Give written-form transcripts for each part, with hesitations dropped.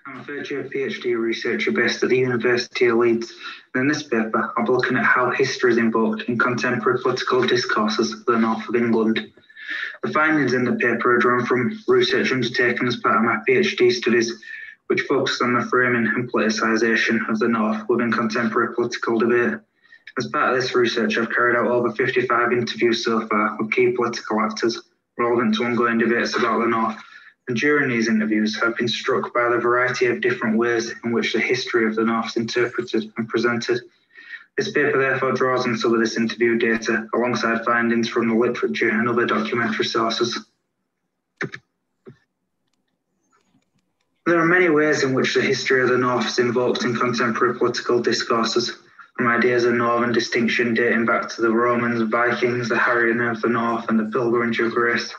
I'm a third-year PhD researcher based at the University of Leeds, and in this paper I'll be looking at how history is invoked in contemporary political discourses of the north of England. The findings in the paper are drawn from research undertaken as part of my PhD studies, which focused on the framing and politicisation of the north within contemporary political debate. As part of this research, I've carried out over 55 interviews so far with key political actors relevant to ongoing debates about the north. And during these interviews, I've been struck by the variety of different ways in which the history of the north is interpreted and presented. This paper therefore draws on some of this interview data alongside findings from the literature and other documentary sources. There are many ways in which the history of the north is invoked in contemporary political discourses, from ideas of northern distinction dating back to the Romans, Vikings, the harrying of the north and the pilgrimage of grace.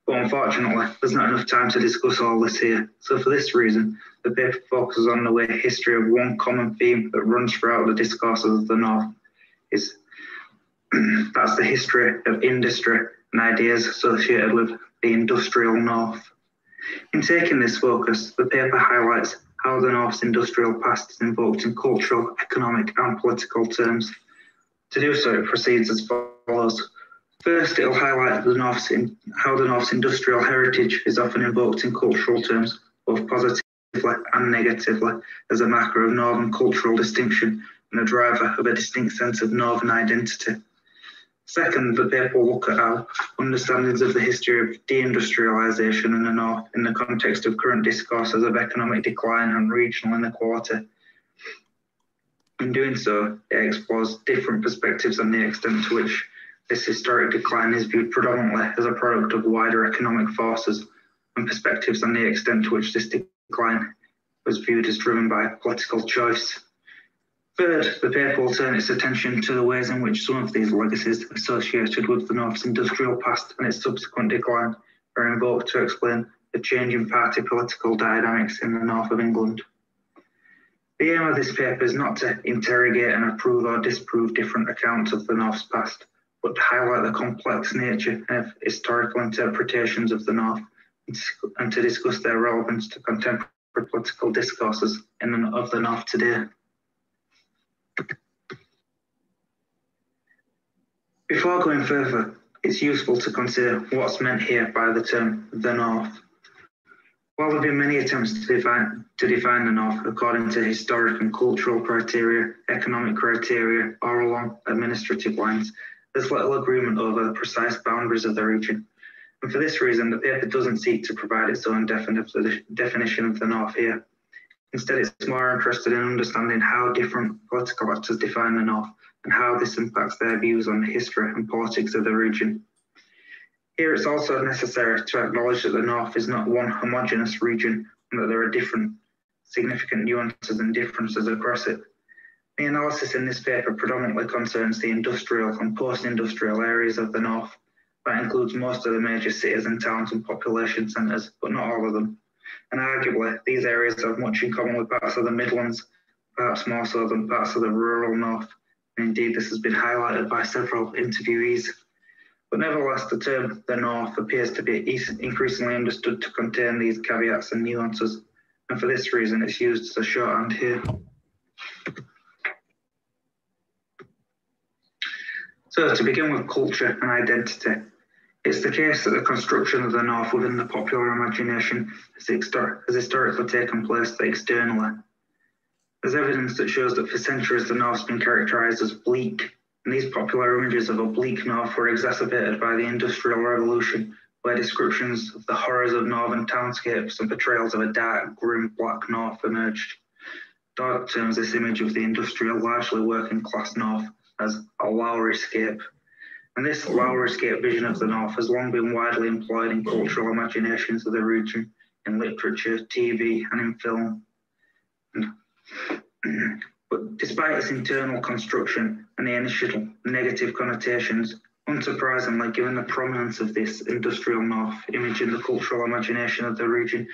But unfortunately, there's not enough time to discuss all this here. So for this reason, the paper focuses on the way history of one common theme that runs throughout the discourses of the north is that's the history of industry and ideas associated with the industrial north. In taking this focus, the paper highlights how the north's industrial past is invoked in cultural, economic and political terms. To do so, it proceeds as follows. First, it will highlight how the north's industrial heritage is often invoked in cultural terms, both positively and negatively, as a marker of northern cultural distinction and a driver of a distinct sense of northern identity. Second, the paper will look at how understandings of the history of deindustrialisation in the north in the context of current discourses of economic decline and regional inequality. In doing so, it explores different perspectives on the extent to which this historic decline is viewed predominantly as a product of wider economic forces, and perspectives on the extent to which this decline was viewed as driven by political choice. Third, the paper will turn its attention to the ways in which some of these legacies associated with the north's industrial past and its subsequent decline are invoked to explain the change in party political dynamics in the north of England. The aim of this paper is not to interrogate and approve or disprove different accounts of the north's past, but to highlight the complex nature of historical interpretations of the north and to discuss their relevance to contemporary political discourses of the north today. Before going further, it's useful to consider what's meant here by the term the north. While there have been many attempts to define the north according to historic and cultural criteria, economic criteria, or along administrative lines, there's little agreement over the precise boundaries of the region. And for this reason, the paper doesn't seek to provide its own definition of the north here. Instead, it's more interested in understanding how different political actors define the north and how this impacts their views on the history and politics of the region. Here, it's also necessary to acknowledge that the north is not one homogeneous region and that there are different significant nuances and differences across it. The analysis in this paper predominantly concerns the industrial and post-industrial areas of the north. That includes most of the major cities and towns and population centres, but not all of them. And arguably, these areas have much in common with parts of the Midlands, perhaps more so than parts of the rural north. And indeed, this has been highlighted by several interviewees. But nevertheless, the term the north appears to be increasingly understood to contain these caveats and nuances. And for this reason, it's used as a shorthand here. So to begin with culture and identity, it's the case that the construction of the north within the popular imagination has historically taken place externally. There's evidence that shows that for centuries the north's been characterised as bleak, and these popular images of a bleak north were exacerbated by the Industrial Revolution, where descriptions of the horrors of northern townscapes and portrayals of a dark, grim, black north emerged. Dog terms this image of the industrial, largely working class north as a Lowryscape. And this Lowryscape vision of the north has long been widely employed in cultural imaginations of the region, in literature, TV, and in film. But despite its internal construction and the initial negative connotations, unsurprisingly, given the prominence of this industrial north image in the cultural imagination of the region,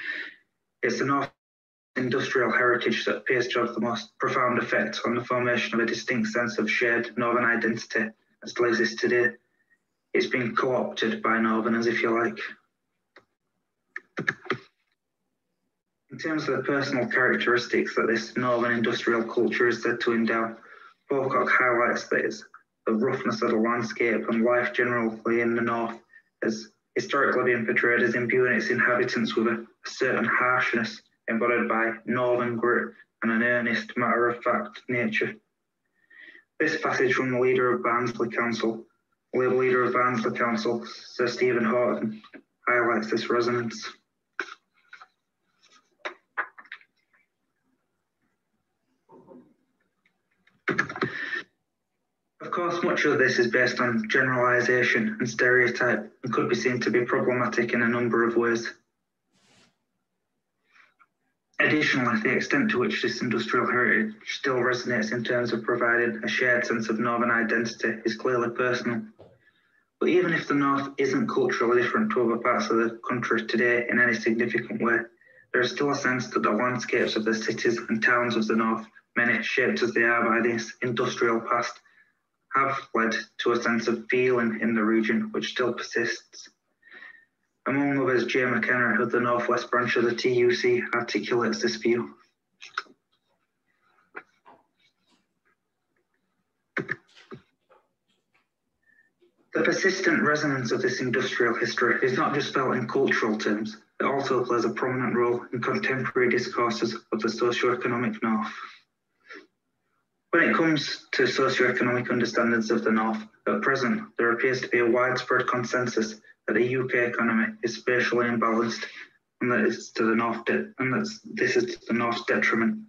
it's the north industrial heritage that appears to have the most profound effect on the formation of a distinct sense of shared northern identity that still exists today. It's been co-opted by northerners, if you like. In terms of the personal characteristics that this northern industrial culture is said to endow, Pocock highlights that it's the roughness of the landscape and life generally in the north has historically been portrayed as imbuing its inhabitants with a certain harshness embodied by northern grit and an earnest, matter-of-fact nature. This passage from the leader of Barnsley Council, Sir Stephen Horton, highlights this resonance. Of course, much of this is based on generalisation and stereotype and could be seen to be problematic in a number of ways. Additionally, the extent to which this industrial heritage still resonates in terms of providing a shared sense of northern identity is clearly personal. But even if the north isn't culturally different to other parts of the country today in any significant way, there is still a sense that the landscapes of the cities and towns of the north, many shaped as they are by this industrial past, have led to a sense of feeling in the region which still persists. Among others, J. McKenna of the Northwest branch of the TUC articulates this view. The persistent resonance of this industrial history is not just felt in cultural terms, it also plays a prominent role in contemporary discourses of the socio-economic North. When it comes to socio-economic understandings of the North, at present, there appears to be a widespread consensus that the UK economy is spatially imbalanced and that this is to the North's detriment.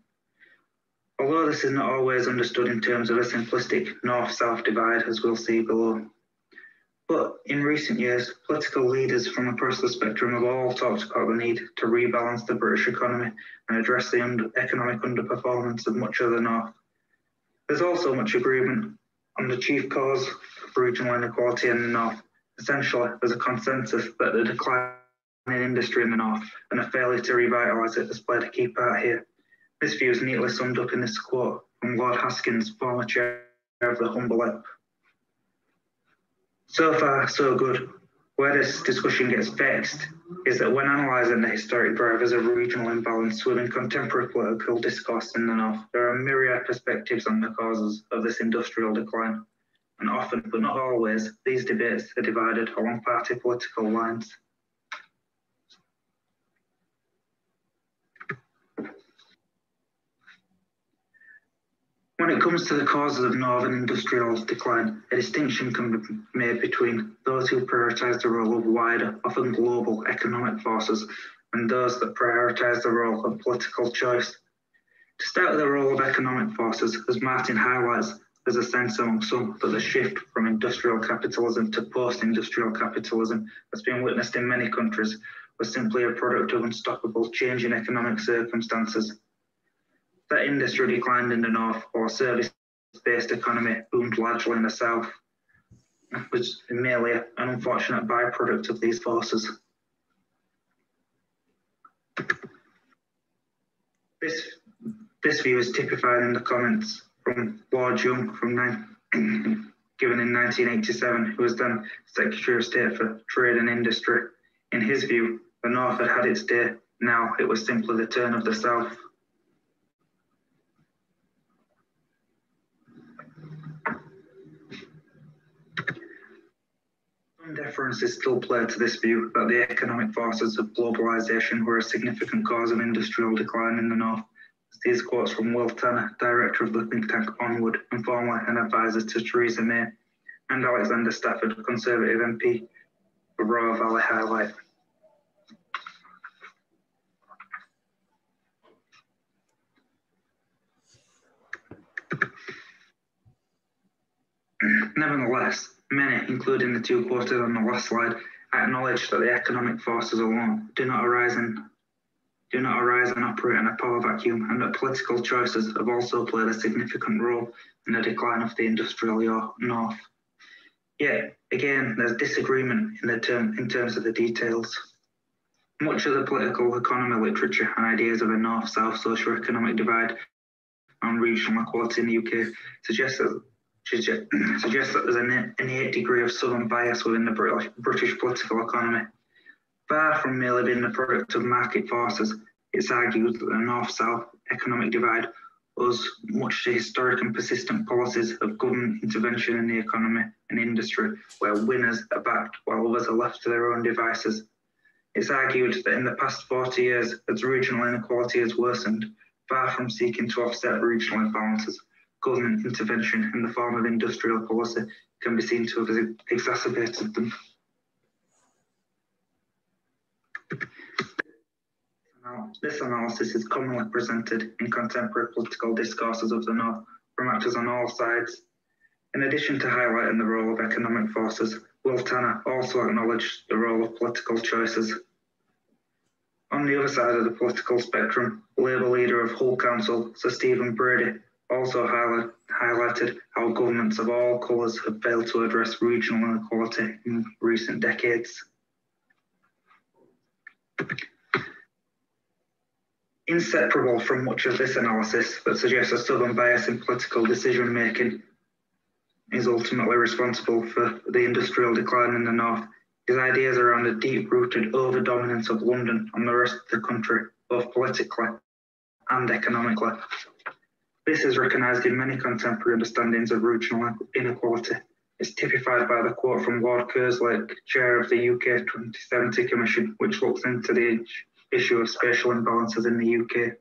Although this is not always understood in terms of a simplistic North-South divide, as we'll see below. But in recent years, political leaders from across the spectrum have all talked about the need to rebalance the British economy and address the economic underperformance of much of the North. There's also much agreement on the chief cause of regional inequality in the North. Essentially, there's a consensus that the decline in industry in the North and a failure to revitalise it has played a key part here. This view is neatly summed up in this quote from Lord Haskins, former chair of the Humber Lep. So far, so good. Where this discussion gets vexed is that when analysing the historic drivers of regional imbalance within contemporary political discourse in the North, there are myriad perspectives on the causes of this industrial decline. And often, but not always, these debates are divided along party political lines. When it comes to the causes of northern industrial decline, a distinction can be made between those who prioritise the role of wider, often global economic forces and those that prioritise the role of political choice. To start with the role of economic forces, as Martin highlights, there's a sense among some that the shift from industrial capitalism to post-industrial capitalism that's been witnessed in many countries was simply a product of unstoppable change in economic circumstances. That industry declined in the North, while a service-based economy boomed largely in the South, which is merely an unfortunate byproduct of these forces. This view is typified in the comments from Lord Young given in 1987, who was then Secretary of State for Trade and Industry. In his view, the North had had its day, now it was simply the turn of the South. Some deference is still played to this view that the economic forces of globalisation were a significant cause of industrial decline in the North. These quotes from Will Tanner, director of the think tank Onward and formerly an advisor to Theresa May, and Alexander Stafford, Conservative MP for Royal Valley highlight. Nevertheless, many, including the two quoted on the last slide, acknowledge that the economic forces alone do not arise and operate in a power vacuum, and that political choices have also played a significant role in the decline of the industrial North. Yet, again, there's disagreement in terms of the details. Much of the political economy literature and ideas of a North-South socio-economic divide and regional equality in the UK suggests that there's an innate degree of southern bias within the British political economy. Far from merely being the product of market forces, It's argued that the North-South economic divide owes much to historic and persistent policies of government intervention in the economy and industry, where winners are backed while others are left to their own devices. It's argued that in the past 40 years, as regional inequality has worsened, far from seeking to offset regional imbalances, government intervention in the form of industrial policy can be seen to have exacerbated them. This analysis is commonly presented in contemporary political discourses of the North from actors on all sides. In addition to highlighting the role of economic forces, Will Tanner also acknowledged the role of political choices. On the other side of the political spectrum, Labour leader of Hull Council, Sir Stephen Brady, also highlighted how governments of all colours have failed to address regional inequality in recent decades. Inseparable from much of this analysis that suggests a stubborn bias in political decision-making is ultimately responsible for the industrial decline in the North, his ideas around the deep-rooted over-dominance of London on the rest of the country, both politically and economically. This is recognised in many contemporary understandings of regional inequality. It's typified by the quote from Lord Kerslake, chair of the UK 2070 Commission, which looks into the issue of spatial imbalances in the UK.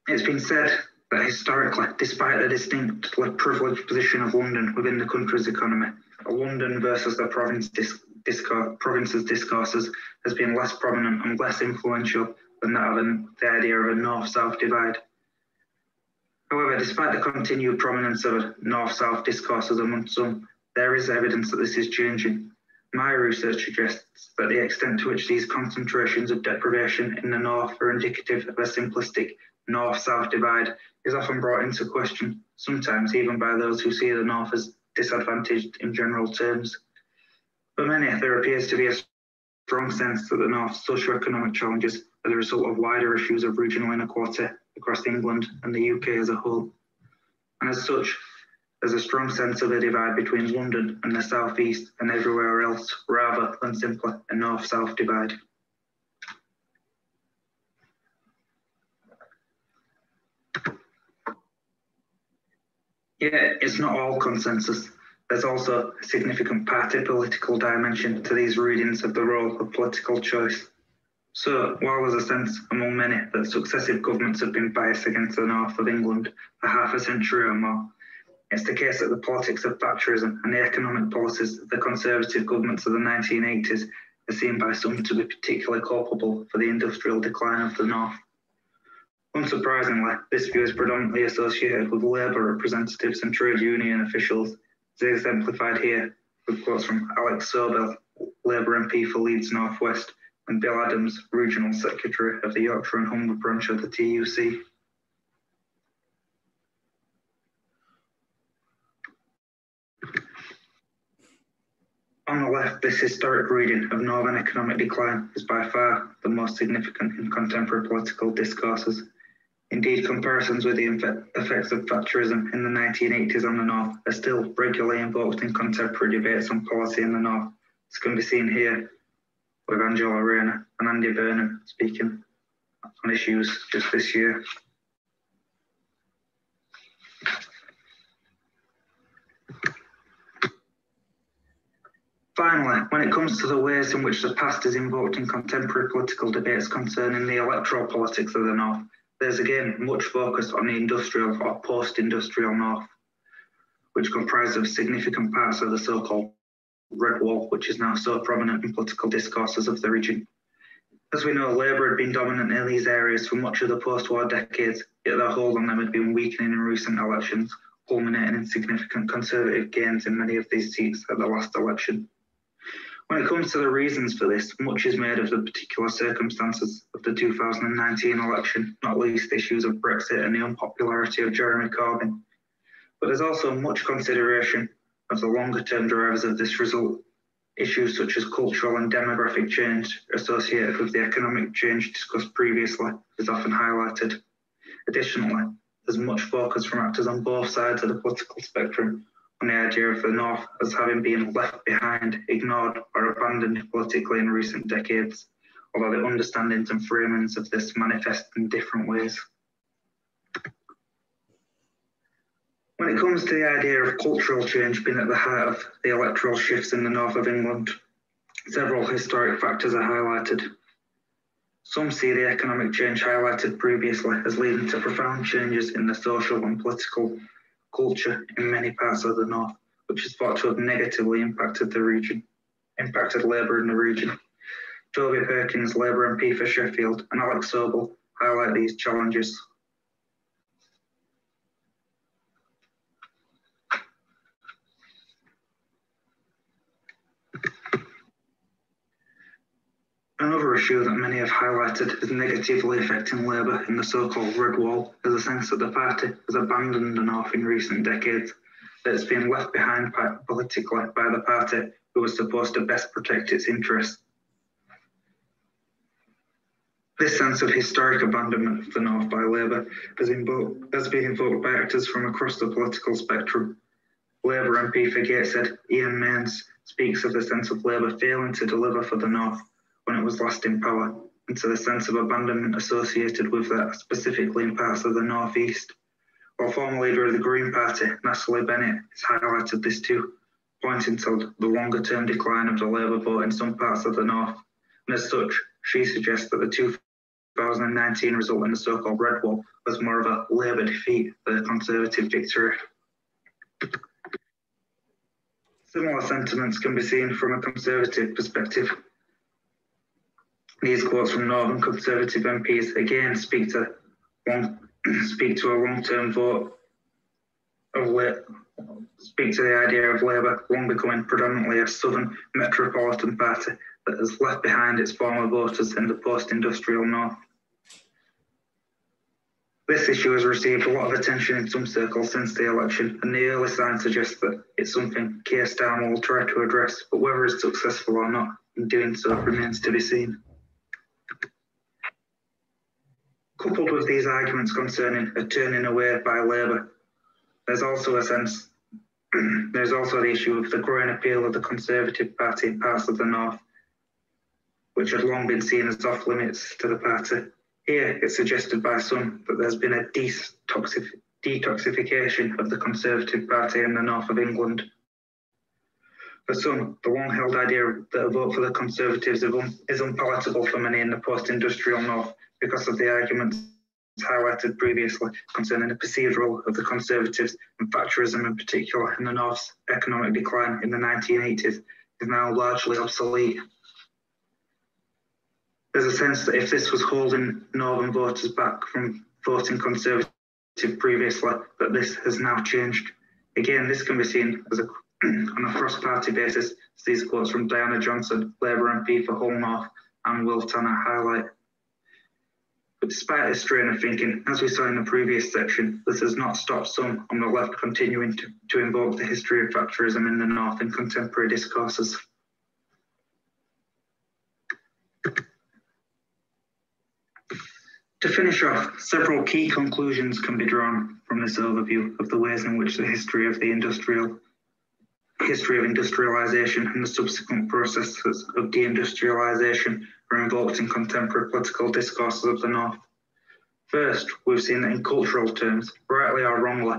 It's been said that historically, despite the distinctly privileged position of London within the country's economy, a London versus the province's discourses has been less prominent and less influential than that of the idea of a north-south divide. However, despite the continued prominence of north-south discourses among some, there is evidence that this is changing. My research suggests that the extent to which these concentrations of deprivation in the north are indicative of a simplistic north-south divide is often brought into question, sometimes even by those who see the north as disadvantaged in general terms. For many, there appears to be a strong sense that the north's socio-economic challenges are the result of wider issues of regional inequality across England and the UK as a whole. And as such, there's a strong sense of a divide between London and the southeast and everywhere else, rather than simply a north-south divide. Yet it's not all consensus. There's also a significant party political dimension to these readings of the role of political choice. So, while there's a sense among many that successive governments have been biased against the north of England for half a century or more, it's the case that the politics of Thatcherism and the economic policies of the Conservative governments of the 1980s are seen by some to be particularly culpable for the industrial decline of the north. Unsurprisingly, this view is predominantly associated with Labour representatives and trade union officials, as exemplified here with quotes from Alex Sobel, Labour MP for Leeds North West, and Bill Adams, Regional Secretary of the Yorkshire and Humber branch of the TUC. On the left, this historic reading of Northern economic decline is by far the most significant in contemporary political discourses. Indeed, comparisons with the effects of Thatcherism in the 1980s on the North are still regularly invoked in contemporary debates on policy in the North. This can be seen here with Angela Rayner and Andy Burnham speaking on issues just this year. Finally, when it comes to the ways in which the past is invoked in contemporary political debates concerning the electoral politics of the North, there's again much focus on the industrial or post-industrial North, which comprises significant parts of the so-called Red Wall, which is now so prominent in political discourses of the region. As we know, Labour had been dominant in these areas for much of the post-war decades, yet their hold on them had been weakening in recent elections, culminating in significant Conservative gains in many of these seats at the last election. When it comes to the reasons for this, much is made of the particular circumstances of the 2019 election, not least issues of Brexit and the unpopularity of Jeremy Corbyn. But there's also much consideration of the longer-term drivers of this result. Issues such as cultural and demographic change associated with the economic change discussed previously is often highlighted. Additionally, there's much focus from actors on both sides of the political spectrum on the idea of the North as having been left behind, ignored, or abandoned politically in recent decades, although the understandings and framings of this manifest in different ways. When it comes to the idea of cultural change being at the heart of the electoral shifts in the north of England, several historic factors are highlighted. Some see the economic change highlighted previously as leading to profound changes in the social and political culture in many parts of the north, which is thought to have negatively impacted Labour in the region. Toby Perkins, Labour MP for Sheffield, and Alex Sobel highlight these challenges. Another issue that many have highlighted as negatively affecting Labour in the so-called Red Wall is the sense that the party has abandoned the North in recent decades, that it's been left behind politically by the party who was supposed to best protect its interests. This sense of historic abandonment of the North by Labour has been invoked by actors from across the political spectrum. Labour MP for Gateshead, Ian Mains, speaks of the sense of Labour failing to deliver for the North when it was last in power, and to the sense of abandonment associated with that, specifically in parts of the North East. While former leader of the Green Party, Natalie Bennett, has highlighted this too, pointing to the longer-term decline of the Labour vote in some parts of the North. And as such, she suggests that the 2019 result in the so-called Red Wall was more of a Labour defeat than a Conservative victory. Similar sentiments can be seen from a Conservative perspective. These quotes from Northern Conservative MPs again speak to a long-term vote speak to the idea of Labour long becoming predominantly a southern metropolitan party that has left behind its former voters in the post-industrial North. This issue has received a lot of attention in some circles since the election, and the early signs suggest that it's something Keir Starmer will try to address, but whether it's successful or not in doing so remains to be seen. Coupled with these arguments concerning a turning away by Labour, there's also the issue of the growing appeal of the Conservative Party in parts of the North, which had long been seen as off limits to the party. Here, it's suggested by some that there's been a detoxification of the Conservative Party in the north of England. For some, the long-held idea that a vote for the Conservatives is unpalatable for many in the post-industrial North because of the arguments highlighted previously concerning the perceived role of the Conservatives and Thatcherism in particular in the North's economic decline in the 1980s is now largely obsolete. There's a sense that if this was holding Northern voters back from voting Conservative previously, that this has now changed. Again, this can be seen as on a cross-party basis, as these quotes from Diana Johnson, Labour MP for Hull North, and Will Tanner highlight. But despite this strain of thinking, as we saw in the previous section, this has not stopped some on the left continuing to invoke the history of Thatcherism in the North in contemporary discourses. To finish off, several key conclusions can be drawn from this overview of the ways in which the history of industrialisation and the subsequent processes of deindustrialisation are invoked in contemporary political discourses of the North. First, we've seen that in cultural terms, rightly or wrongly,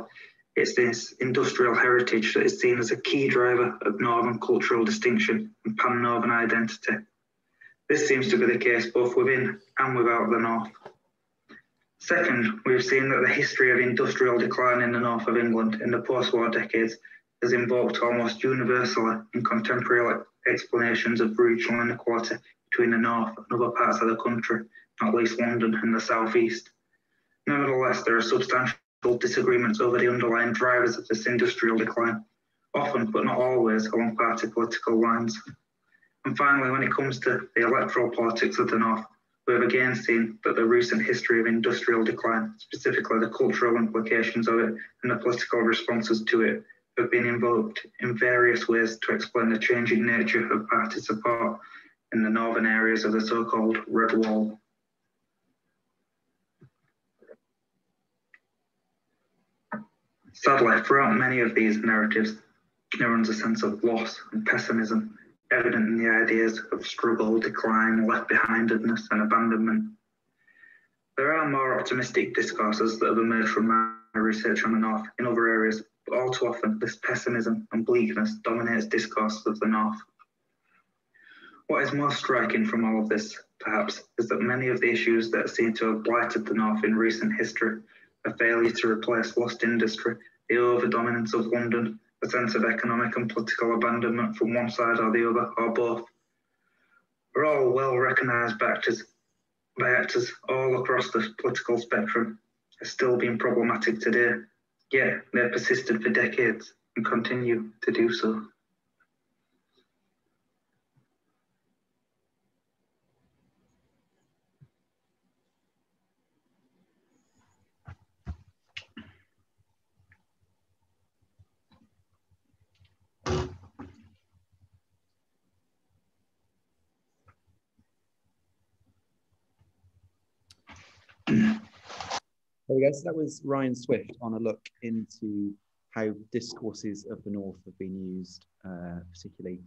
it's this industrial heritage that is seen as a key driver of Northern cultural distinction and pan-Northern identity. This seems to be the case both within and without the North. Second, we've seen that the history of industrial decline in the north of England in the post-war decades is invoked almost universally in contemporary explanations of regional inequality between the north and other parts of the country, not least London and the southeast. Nevertheless, there are substantial disagreements over the underlying drivers of this industrial decline, often but not always along party political lines. And finally, when it comes to the electoral politics of the north, we have again seen that the recent history of industrial decline, specifically the cultural implications of it and the political responses to it, have been invoked in various ways to explain the changing nature of party support in the northern areas of the so-called Red Wall. Sadly, throughout many of these narratives, There runs a sense of loss and pessimism evident in the ideas of struggle, decline, left-behindedness, and abandonment. There are more optimistic discourses that have emerged from my research on the North in other areas, but all too often this pessimism and bleakness dominates discourses of the North. What is most striking from all of this, perhaps, is that many of the issues that seem to have blighted the North in recent history, a failure to replace lost industry, the over-dominance of London, a sense of economic and political abandonment from one side or the other, or both, are all well recognised by actors all across the political spectrum, are still being problematic today, yet they've persisted for decades and continue to do so. There we go. So that was Ryan Swift on a look into how discourses of the North have been used, particularly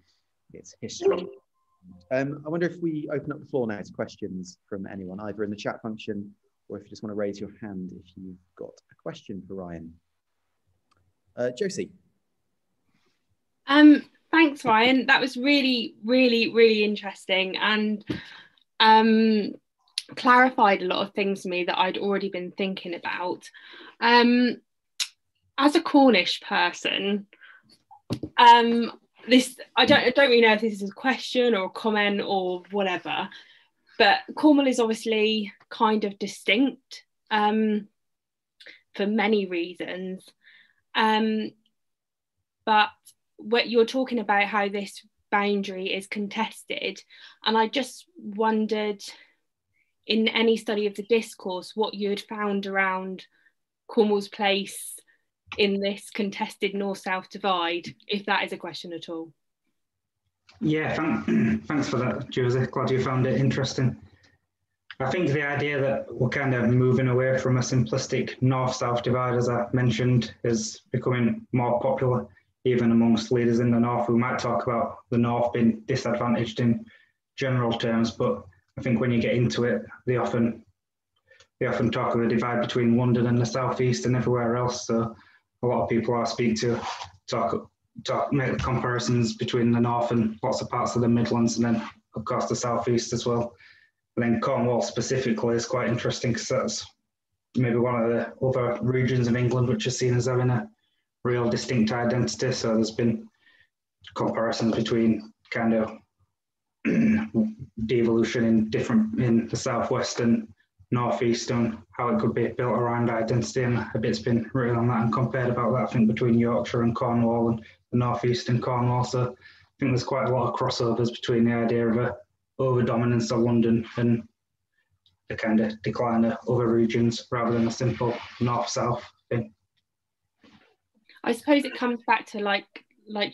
its history. I wonder if we open up the floor now to questions from anyone, either in the chat function or if you just want to raise your hand if you've got a question for Ryan. Josie. Thanks, Ryan. That was really, really, really interesting and clarified a lot of things to me that I'd already been thinking about. As a Cornish person, I don't really know if this is a question or a comment or whatever, but Cornwall is obviously kind of distinct for many reasons. But what you're talking about how this boundary is contested, and I just wondered, in any study of the discourse, what you'd found around Cornwall's place in this contested north-south divide, if that is a question at all. Yeah, thanks for that, Josie. Glad you found it interesting. I think the idea that we're kind of moving away from a simplistic north-south divide, as I mentioned, is becoming more popular, even amongst leaders in the North who might talk about the North being disadvantaged in general terms, but I think when you get into it, they often talk of a divide between London and the southeast and everywhere else. So a lot of people I speak to make comparisons between the North and lots of parts of the Midlands, and then of course the southeast as well. And then Cornwall specifically is quite interesting because that's maybe one of the other regions of England which is seen as having a real distinct identity. So there's been comparisons between kind of devolution in the southwest and northeast and how it could be built around identity, and a bit's been written on that and compared about that, I think, between Yorkshire and Cornwall and the northeast and Cornwall. So I think there's quite a lot of crossovers between the idea of a over dominance of London and the kind of decline of other regions rather than a simple north-south thing. I suppose it comes back to like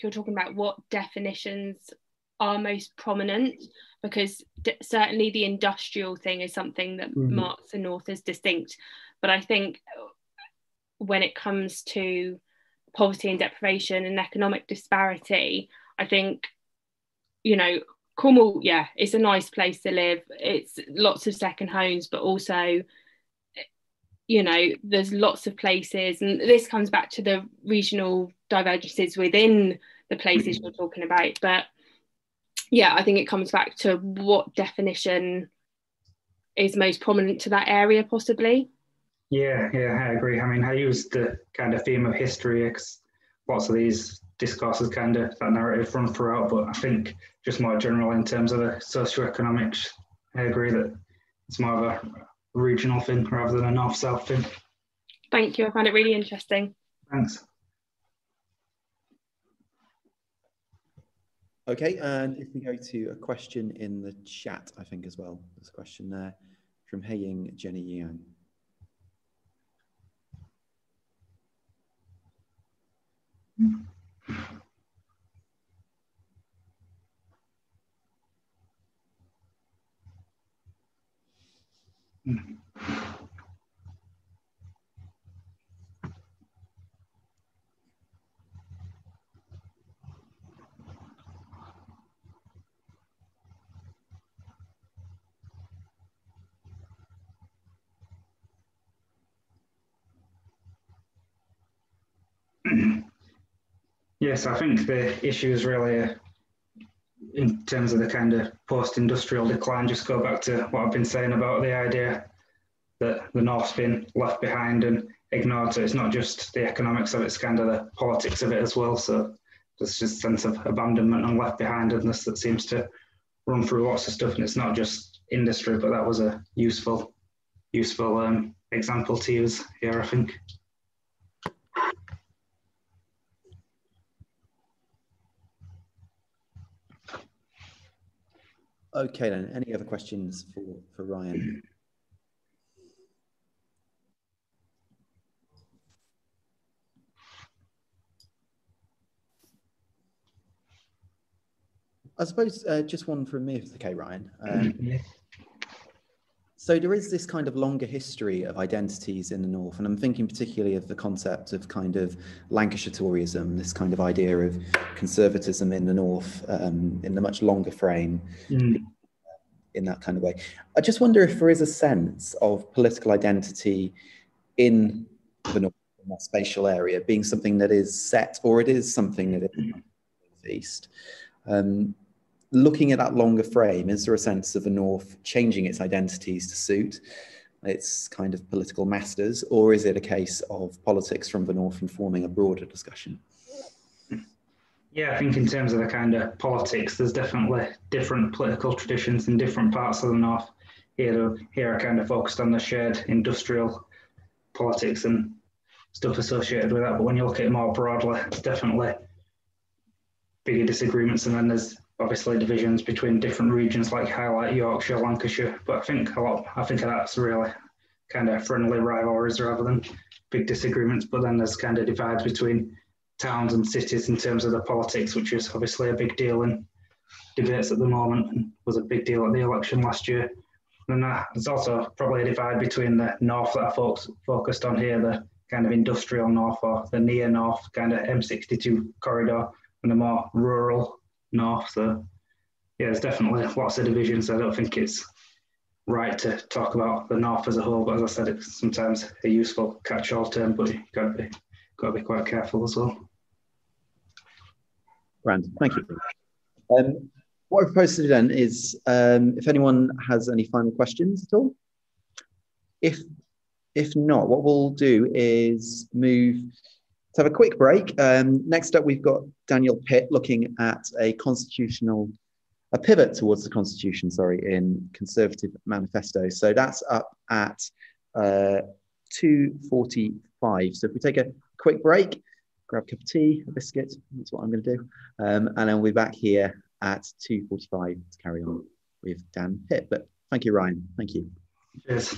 you're talking about what definitions are most prominent, because certainly the industrial thing is something that marks the North as distinct. But I think when it comes to poverty and deprivation and economic disparity, I think, you know, Cornwall, yeah, it's a nice place to live. It's lots of second homes, but also, you know, there's lots of places, and this comes back to the regional divergences within the places you're talking about. But yeah, I think it comes back to what definition is most prominent to that area, possibly. Yeah, I agree. I mean, I used the kind of theme of history because lots of these discourses kind of, that narrative run throughout, but I think just more general in terms of the socioeconomics, I agree that it's more of a regional thing rather than a north-south thing. Thank you, I found it really interesting. Thanks. Okay, and if we go to a question in the chat, I think as well, there's a question there from Heiying Jenny Yang. Yes, I think the issue is really, in terms of the kind of post-industrial decline, just go back to what I've been saying about the idea that the North's been left behind and ignored. So it's not just the economics of it, it's kind of the politics of it as well. So there's just a sense of abandonment and left behindedness that seems to run through lots of stuff. And it's not just industry, but that was a useful example to use here, I think. Okay then, any other questions for Ryan? I suppose just one from me, if it's okay, Ryan. Yeah. So there is this kind of longer history of identities in the North, and I'm thinking particularly of the concept of kind of Lancashire Toryism, this kind of idea of conservatism in the North in the much longer frame, in that kind of way. I just wonder if there is a sense of political identity in the North, in that spatial area, being something that is set, or it is something that is East. Looking at that longer frame, is there a sense of the North changing its identities to suit its kind of political masters, or is it a case of politics from the North informing a broader discussion? Yeah, I think in terms of the kind of politics, there's definitely different political traditions in different parts of the North. Here I kind of focused on the shared industrial politics and stuff associated with that, but when you look at it more broadly, it's definitely bigger disagreements, and then there's obviously divisions between different regions, like highlight Yorkshire, Lancashire. But I think that's really kind of friendly rivalries rather than big disagreements. But then there's kind of divides between towns and cities in terms of the politics, which is obviously a big deal in debates at the moment and was a big deal at the election last year. And there's also probably a divide between the North that I focused on here, the kind of industrial North, or the near North, kind of M62 corridor, and the more rural North. So yeah, there's definitely lots of divisions. I don't think it's right to talk about the North as a whole, but as I said, it's sometimes a useful catch-all term, but you've got to be quite careful as well. Grand, thank you. What I propose to do then is, if anyone has any final questions at all, if not, what we'll do is move to have a quick break. Next up, we've got Daniel Pitt looking at a pivot towards the Constitution, in Conservative Manifesto. So that's up at 2:45. So if we take a quick break, grab a cup of tea, a biscuit, that's what I'm going to do. And then we'll be back here at 2:45 to carry on with Dan Pitt. But thank you, Ryan. Thank you. Cheers.